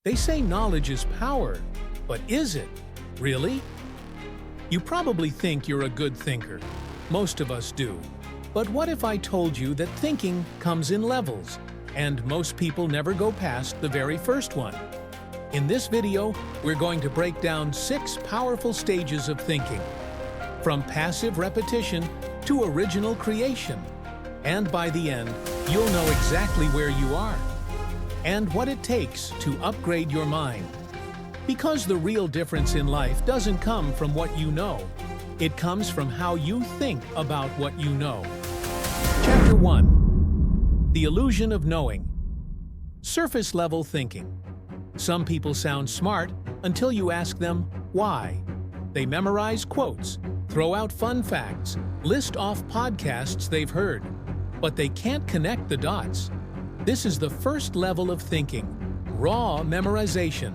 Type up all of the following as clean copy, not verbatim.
They say knowledge is power, but is it? Really? You probably think you're a good thinker. Most of us do. But what if I told you that thinking comes in levels, and most people never go past the very first one? In this video, we're going to break down 6 powerful stages of thinking, from passive repetition to original creation. And by the end, you'll know exactly where you are and what it takes to upgrade your mind. Because the real difference in life doesn't come from what you know. It comes from how you think about what you know. Chapter 1. The Illusion of Knowing. Surface-level thinking. Some people sound smart until you ask them why. They memorize quotes, throw out fun facts, list off podcasts they've heard, but they can't connect the dots. This is the first level of thinking, raw memorization.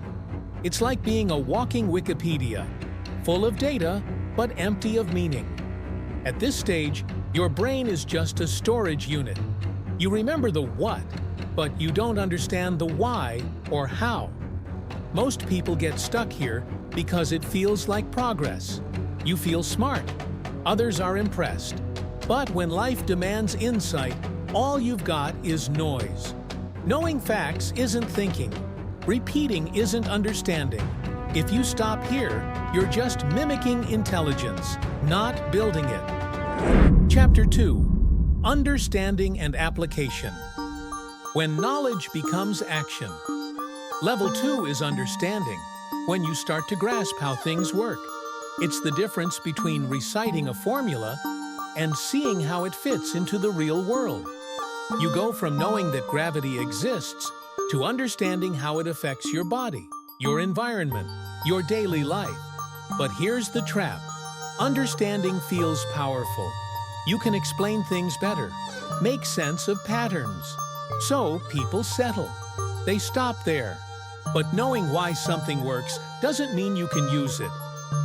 It's like being a walking Wikipedia, full of data, but empty of meaning. At this stage, your brain is just a storage unit. You remember the what, but you don't understand the why or how. Most people get stuck here because it feels like progress. You feel smart. Others are impressed. But when life demands insight, all you've got is noise. Knowing facts isn't thinking. Repeating isn't understanding. If you stop here, you're just mimicking intelligence, not building it. Chapter 2. Understanding and Application. When knowledge becomes action. Level 2 is understanding, when you start to grasp how things work. It's the difference between reciting a formula and seeing how it fits into the real world. You go from knowing that gravity exists to understanding how it affects your body, your environment, your daily life. But here's the trap. Understanding feels powerful. You can explain things better, make sense of patterns. So people settle. They stop there. But knowing why something works doesn't mean you can use it,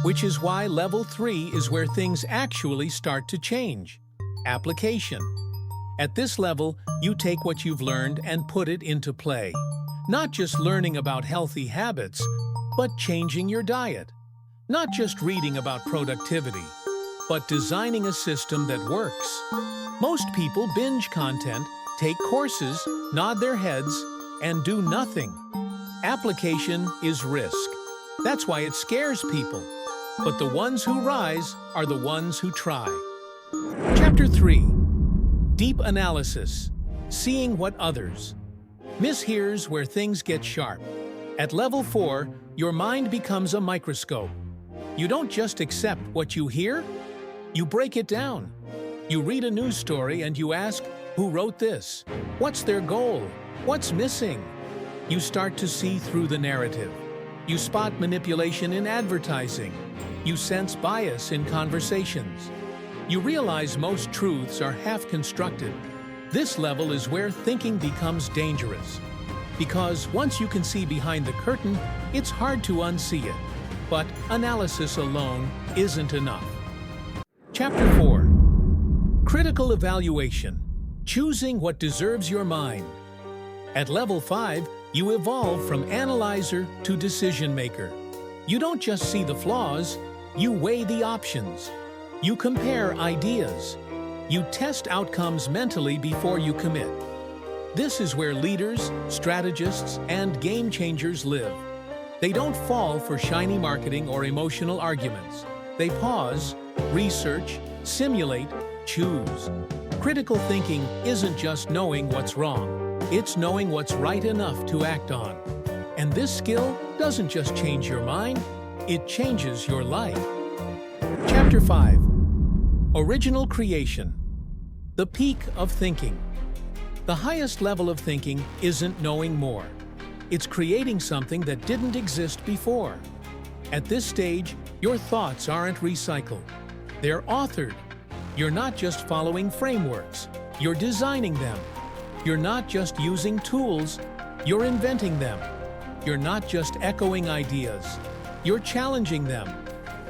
which is why level 3 is where things actually start to change. Application. At this level, you take what you've learned and put it into play. Not just learning about healthy habits, but changing your diet. Not just reading about productivity, but designing a system that works. Most people binge content, take courses, nod their heads, and do nothing. Application is risk. That's why it scares people. But the ones who rise are the ones who try. Chapter 3. Deep Analysis. Seeing what others. Here's where things get sharp. At level 4, your mind becomes a microscope. You don't just accept what you hear, you break it down. You read a news story and you ask, who wrote this? What's their goal? What's missing? You start to see through the narrative. You spot manipulation in advertising. You sense bias in conversations. You realize most truths are half-constructed. This level is where thinking becomes dangerous. Because once you can see behind the curtain, it's hard to unsee it. But analysis alone isn't enough. Chapter 4. Critical Evaluation. Choosing what deserves your mind. At level 5, you evolve from analyzer to decision maker. You don't just see the flaws, you weigh the options. You compare ideas. You test outcomes mentally before you commit. This is where leaders, strategists, and game changers live. They don't fall for shiny marketing or emotional arguments. They pause, research, simulate, choose. Critical thinking isn't just knowing what's wrong. It's knowing what's right enough to act on. And this skill doesn't just change your mind, it changes your life. Chapter 5. Original Creation. The peak of thinking. The highest level of thinking isn't knowing more. It's creating something that didn't exist before. At this stage, your thoughts aren't recycled. They're authored. You're not just following frameworks, you're designing them. You're not just using tools, you're inventing them. You're not just echoing ideas, you're challenging them.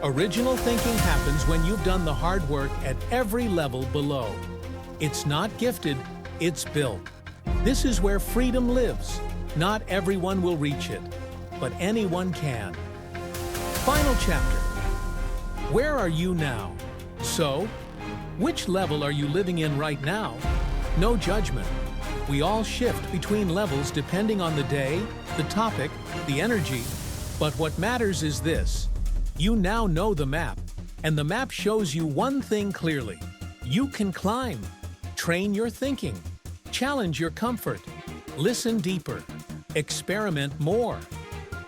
Original thinking happens when you've done the hard work at every level below. It's not gifted, it's built. This is where freedom lives. Not everyone will reach it, but anyone can. Final chapter. Where are you now? So, which level are you living in right now? No judgment. We all shift between levels depending on the day, the topic, the energy. But what matters is this. You now know the map, and the map shows you one thing clearly. You can climb. Train your thinking. Challenge your comfort. Listen deeper. Experiment more.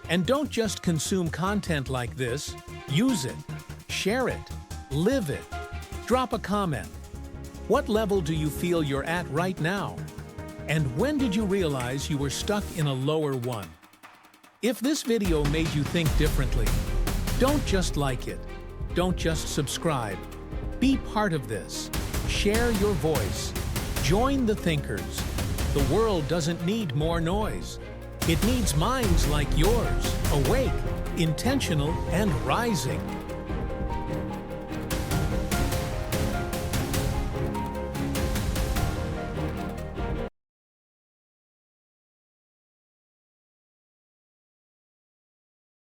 And don't just consume content like this. Use it. Share it. Live it. Drop a comment. What level do you feel you're at right now? And when did you realize you were stuck in a lower one? If this video made you think differently, don't just like it. Don't just subscribe. Be part of this. Share your voice. Join the thinkers. The world doesn't need more noise. It needs minds like yours, awake, intentional, and rising.